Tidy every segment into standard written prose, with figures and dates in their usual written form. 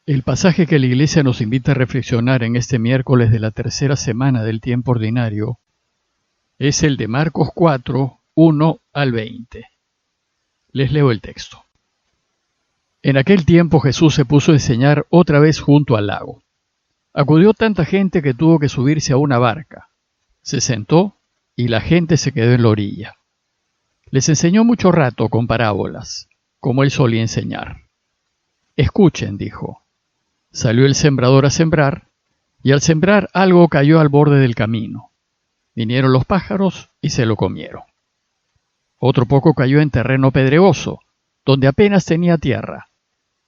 El pasaje que la Iglesia nos invita a reflexionar en este miércoles de la tercera semana del tiempo ordinario es el de Marcos 4, 1 al 20. Les leo el texto. En aquel tiempo Jesús se puso a enseñar otra vez junto al lago. Acudió tanta gente que tuvo que subirse a una barca. Se sentó y la gente se quedó en la orilla. Les enseñó mucho rato con parábolas, como él solía enseñar. Escuchen, dijo. Salió el sembrador a sembrar, y al sembrar algo cayó al borde del camino. Vinieron los pájaros y se lo comieron. Otro poco cayó en terreno pedregoso, donde apenas tenía tierra.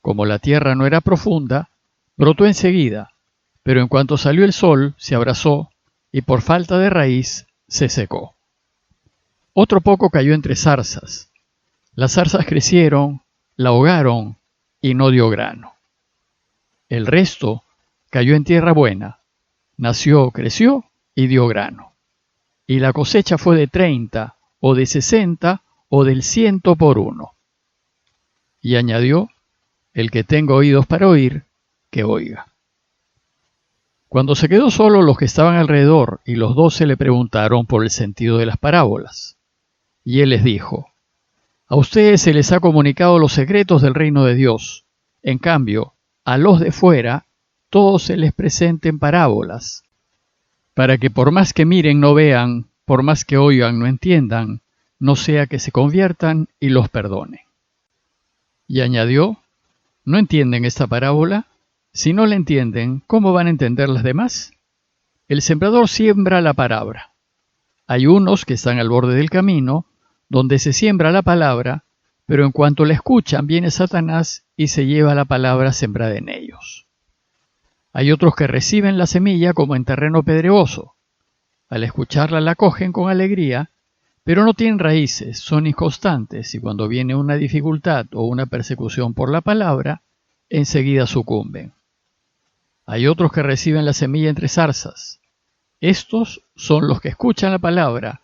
Como la tierra no era profunda, brotó enseguida, pero en cuanto salió el sol, se abrasó, y por falta de raíz se secó. Otro poco cayó entre zarzas. Las zarzas crecieron, la ahogaron, y no dio grano. El resto cayó en tierra buena, nació, creció y dio grano. Y la cosecha fue de 30, o de 60, o del 100 por uno. Y añadió, el que tenga oídos para oír, que oiga. Cuando se quedó solo, los que estaban alrededor y los 12 le preguntaron por el sentido de las parábolas. Y él les dijo, a ustedes se les ha comunicado los secretos del reino de Dios. En cambio, a los de fuera, todos se les presenten parábolas, para que por más que miren no vean, por más que oigan no entiendan, no sea que se conviertan y los perdonen. Y añadió, ¿no entienden esta parábola? Si no la entienden, ¿cómo van a entender las demás? El sembrador siembra la palabra. Hay unos que están al borde del camino, donde se siembra la palabra, pero en cuanto la escuchan viene Satanás y se lleva la palabra sembrada en ellos. Hay otros que reciben la semilla como en terreno pedregoso. Al escucharla la cogen con alegría, pero no tienen raíces, son inconstantes y cuando viene una dificultad o una persecución por la palabra, enseguida sucumben. Hay otros que reciben la semilla entre zarzas. Estos son los que escuchan la palabra,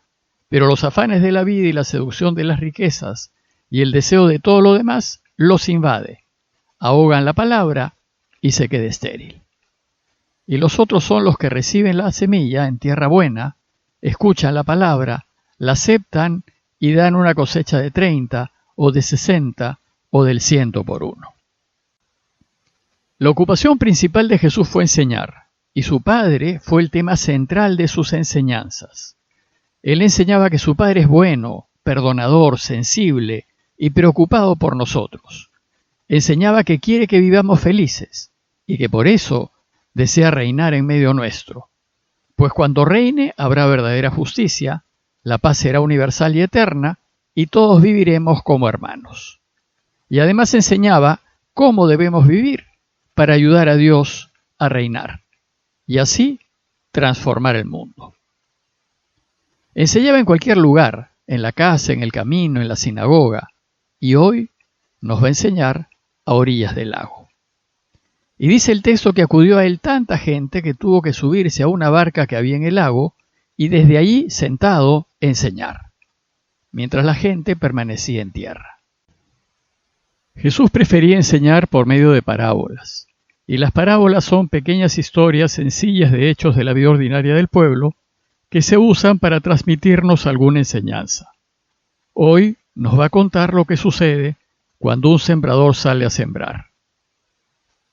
pero los afanes de la vida y la seducción de las riquezas y el deseo de todo lo demás los invade, ahogan la palabra y se queda estéril. Y los otros son los que reciben la semilla en tierra buena, escuchan la palabra, la aceptan y dan una cosecha de 30 o de 60 o del 100 por uno. La ocupación principal de Jesús fue enseñar, y su Padre fue el tema central de sus enseñanzas. Él enseñaba que su Padre es bueno, perdonador, sensible y preocupado por nosotros. Enseñaba que quiere que vivamos felices y que por eso desea reinar en medio nuestro. Pues cuando reine habrá verdadera justicia, la paz será universal y eterna y todos viviremos como hermanos. Y además enseñaba cómo debemos vivir para ayudar a Dios a reinar y así transformar el mundo. Enseñaba en cualquier lugar, en la casa, en el camino, en la sinagoga, y hoy nos va a enseñar a orillas del lago. Y dice el texto que acudió a él tanta gente que tuvo que subirse a una barca que había en el lago y desde allí sentado enseñar, mientras la gente permanecía en tierra. Jesús prefería enseñar por medio de parábolas, y las parábolas son pequeñas historias sencillas de hechos de la vida ordinaria del pueblo que se usan para transmitirnos alguna enseñanza. Hoy nos va a contar lo que sucede cuando un sembrador sale a sembrar.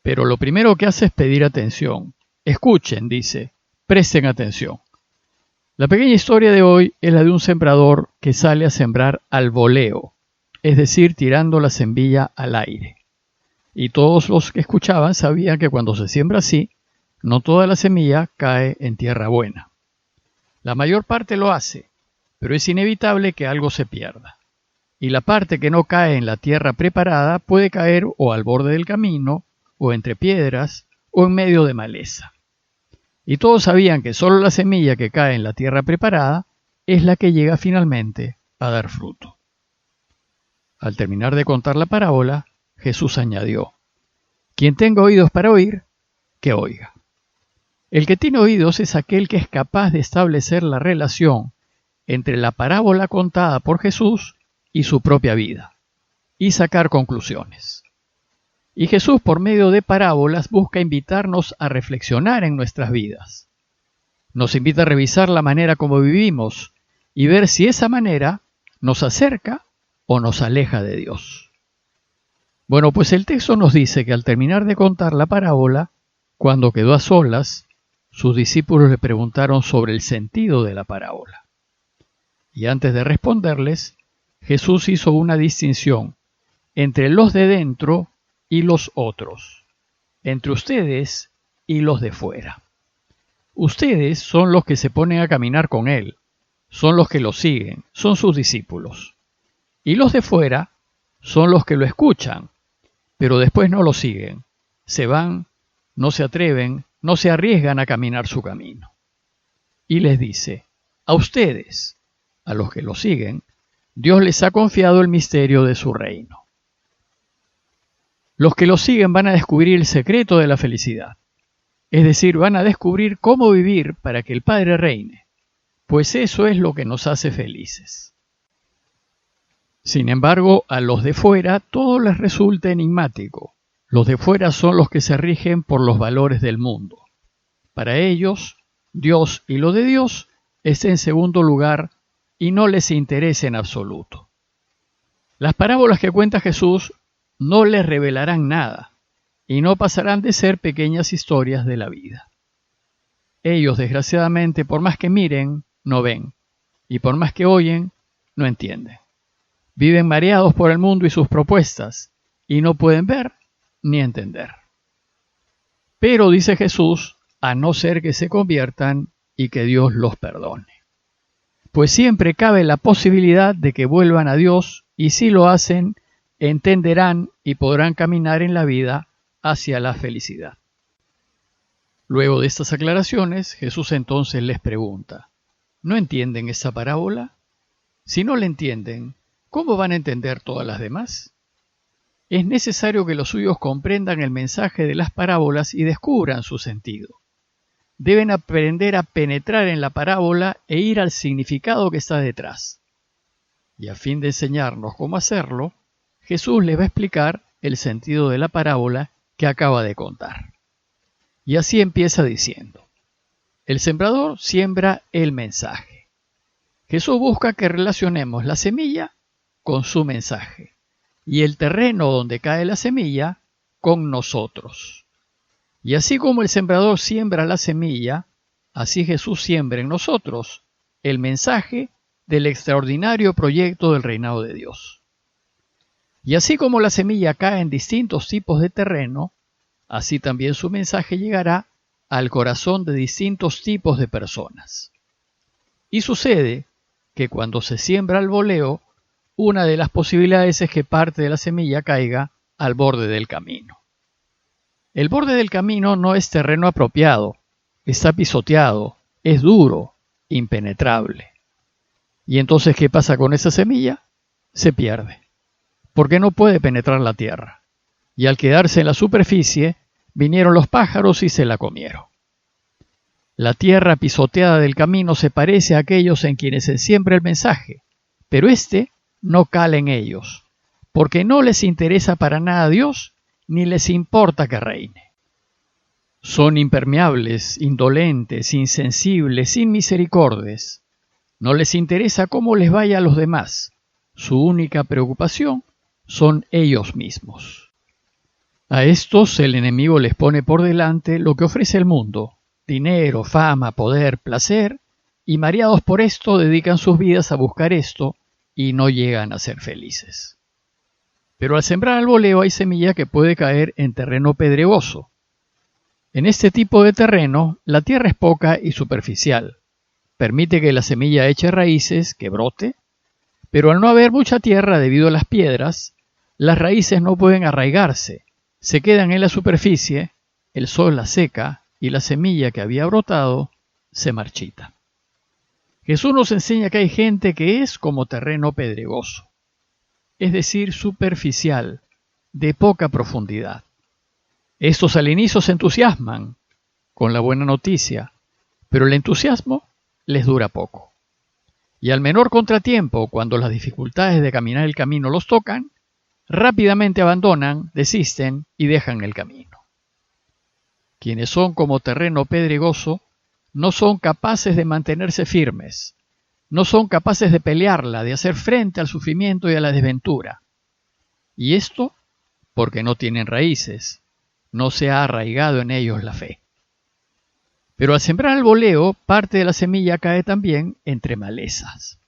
Pero lo primero que hace es pedir atención. Escuchen, dice, presten atención. La pequeña historia de hoy es la de un sembrador que sale a sembrar al voleo, es decir, tirando la semilla al aire. Y todos los que escuchaban sabían que cuando se siembra así, no toda la semilla cae en tierra buena. La mayor parte lo hace, pero es inevitable que algo se pierda. Y la parte que no cae en la tierra preparada puede caer o al borde del camino, o entre piedras, o en medio de maleza. Y todos sabían que solo la semilla que cae en la tierra preparada es la que llega finalmente a dar fruto. Al terminar de contar la parábola, Jesús añadió, quien tenga oídos para oír, que oiga. El que tiene oídos es aquel que es capaz de establecer la relación entre la parábola contada por Jesús y su propia vida, y sacar conclusiones. Y Jesús, por medio de parábolas, busca invitarnos a reflexionar en nuestras vidas. Nos invita a revisar la manera como vivimos y ver si esa manera nos acerca o nos aleja de Dios. Bueno, pues el texto nos dice que al terminar de contar la parábola, cuando quedó a solas, sus discípulos le preguntaron sobre el sentido de la parábola. Y antes de responderles, Jesús hizo una distinción entre los de dentro y los otros, entre ustedes y los de fuera. Ustedes son los que se ponen a caminar con Él, son los que lo siguen, son sus discípulos. Y los de fuera son los que lo escuchan, pero después no lo siguen, se van, no se atreven, no se arriesgan a caminar su camino. Y les dice, a ustedes, a los que lo siguen, Dios les ha confiado el misterio de su reino. Los que lo siguen van a descubrir el secreto de la felicidad. Es decir, van a descubrir cómo vivir para que el Padre reine, pues eso es lo que nos hace felices. Sin embargo, a los de fuera todo les resulta enigmático. Los de fuera son los que se rigen por los valores del mundo. Para ellos, Dios y lo de Dios es en segundo lugar y no les interesa en absoluto. Las parábolas que cuenta Jesús no les revelarán nada y no pasarán de ser pequeñas historias de la vida. Ellos, desgraciadamente, por más que miren, no ven, y por más que oyen, no entienden. Viven mareados por el mundo y sus propuestas, y no pueden ver ni entender. Pero, dice Jesús, a no ser que se conviertan y que Dios los perdone. Pues siempre cabe la posibilidad de que vuelvan a Dios, y si lo hacen, entenderán y podrán caminar en la vida hacia la felicidad. Luego de estas aclaraciones, Jesús entonces les pregunta, ¿no entienden esa parábola? Si no la entienden, ¿cómo van a entender todas las demás? Es necesario que los suyos comprendan el mensaje de las parábolas y descubran su sentido. Deben aprender a penetrar en la parábola e ir al significado que está detrás. Y a fin de enseñarnos cómo hacerlo, Jesús les va a explicar el sentido de la parábola que acaba de contar. Y así empieza diciendo, el sembrador siembra el mensaje. Jesús busca que relacionemos la semilla con su mensaje y el terreno donde cae la semilla con nosotros. Y así como el sembrador siembra la semilla, así Jesús siembra en nosotros el mensaje del extraordinario proyecto del reinado de Dios. Y así como la semilla cae en distintos tipos de terreno, así también su mensaje llegará al corazón de distintos tipos de personas. Y sucede que cuando se siembra al voleo, una de las posibilidades es que parte de la semilla caiga al borde del camino. El borde del camino no es terreno apropiado, está pisoteado, es duro, impenetrable. ¿Y entonces qué pasa con esa semilla? Se pierde, porque no puede penetrar la tierra. Y al quedarse en la superficie, vinieron los pájaros y se la comieron. La tierra pisoteada del camino se parece a aquellos en quienes se siembra el mensaje, pero éste no cala en ellos, porque no les interesa para nada a Dios, ni les importa que reine. Son impermeables, indolentes, insensibles, sin misericordias. No les interesa cómo les vaya a los demás. Su única preocupación son ellos mismos. A estos el enemigo les pone por delante lo que ofrece el mundo, dinero, fama, poder, placer, y mareados por esto dedican sus vidas a buscar esto y no llegan a ser felices. Pero al sembrar al voleo hay semilla que puede caer en terreno pedregoso. En este tipo de terreno, la tierra es poca y superficial. Permite que la semilla eche raíces, que brote, pero al no haber mucha tierra debido a las piedras, las raíces no pueden arraigarse, se quedan en la superficie, el sol la seca y la semilla que había brotado se marchita. Jesús nos enseña que hay gente que es como terreno pedregoso, es decir, superficial, de poca profundidad. Estos al inicio se entusiasman con la buena noticia, pero el entusiasmo les dura poco. Y al menor contratiempo, cuando las dificultades de caminar el camino los tocan, rápidamente abandonan, desisten y dejan el camino. Quienes son como terreno pedregoso no son capaces de mantenerse firmes, no son capaces de pelearla, de hacer frente al sufrimiento y a la desventura. Y esto porque no tienen raíces, no se ha arraigado en ellos la fe. Pero al sembrar al voleo, parte de la semilla cae también entre malezas.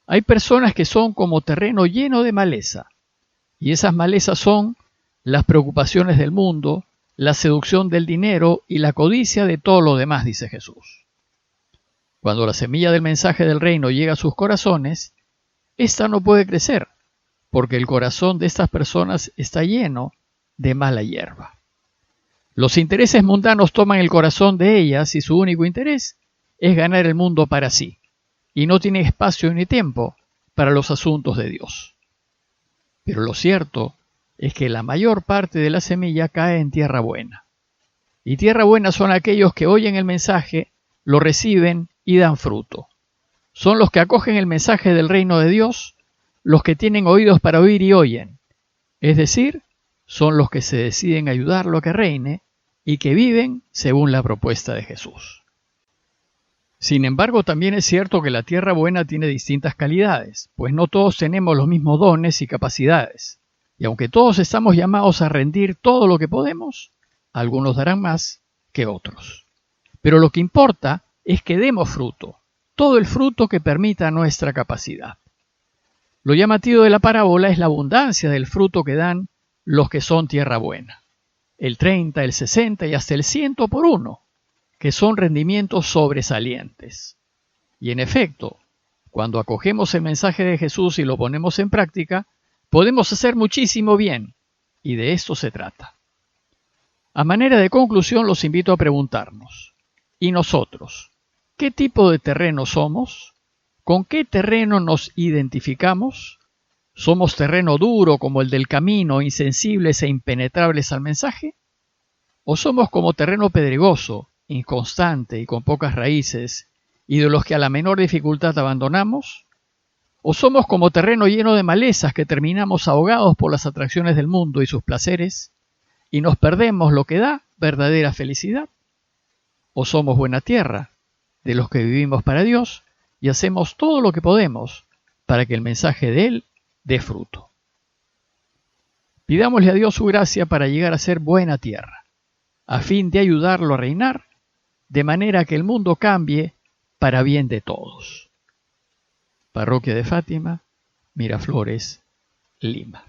Hay personas que son como terreno lleno de maleza, y esas malezas son las preocupaciones del mundo, la seducción del dinero y la codicia de todo lo demás, dice Jesús. Cuando la semilla del mensaje del reino llega a sus corazones, ésta no puede crecer, porque el corazón de estas personas está lleno de mala hierba. Los intereses mundanos toman el corazón de ellas y su único interés es ganar el mundo para sí, y no tiene espacio ni tiempo para los asuntos de Dios. Pero lo cierto es que la mayor parte de la semilla cae en tierra buena. Y tierra buena son aquellos que oyen el mensaje, lo reciben y dan fruto. Son los que acogen el mensaje del reino de Dios, los que tienen oídos para oír y oyen. Es decir, son los que se deciden ayudarlo a que reine y que viven según la propuesta de Jesús. Sin embargo, también es cierto que la tierra buena tiene distintas calidades, pues no todos tenemos los mismos dones y capacidades. Y aunque todos estamos llamados a rendir todo lo que podemos, algunos darán más que otros. Pero lo que importa es que demos fruto, todo el fruto que permita nuestra capacidad. Lo llamativo de la parábola es la abundancia del fruto que dan los que son tierra buena. El 30, el 60 y hasta el 100 por uno, que son rendimientos sobresalientes. Y en efecto, cuando acogemos el mensaje de Jesús y lo ponemos en práctica, podemos hacer muchísimo bien, y de esto se trata. A manera de conclusión, los invito a preguntarnos, ¿y nosotros? ¿Qué tipo de terreno somos? ¿Con qué terreno nos identificamos? ¿Somos terreno duro como el del camino, insensibles e impenetrables al mensaje? ¿O somos como terreno pedregoso, inconstante y con pocas raíces, y de los que a la menor dificultad abandonamos? ¿O somos como terreno lleno de malezas que terminamos ahogados por las atracciones del mundo y sus placeres, y nos perdemos lo que da verdadera felicidad? ¿O somos buena tierra, de los que vivimos para Dios, y hacemos todo lo que podemos para que el mensaje de Él dé fruto? Pidámosle a Dios su gracia para llegar a ser buena tierra, a fin de ayudarlo a reinar, de manera que el mundo cambie para bien de todos. Parroquia de Fátima, Miraflores, Lima.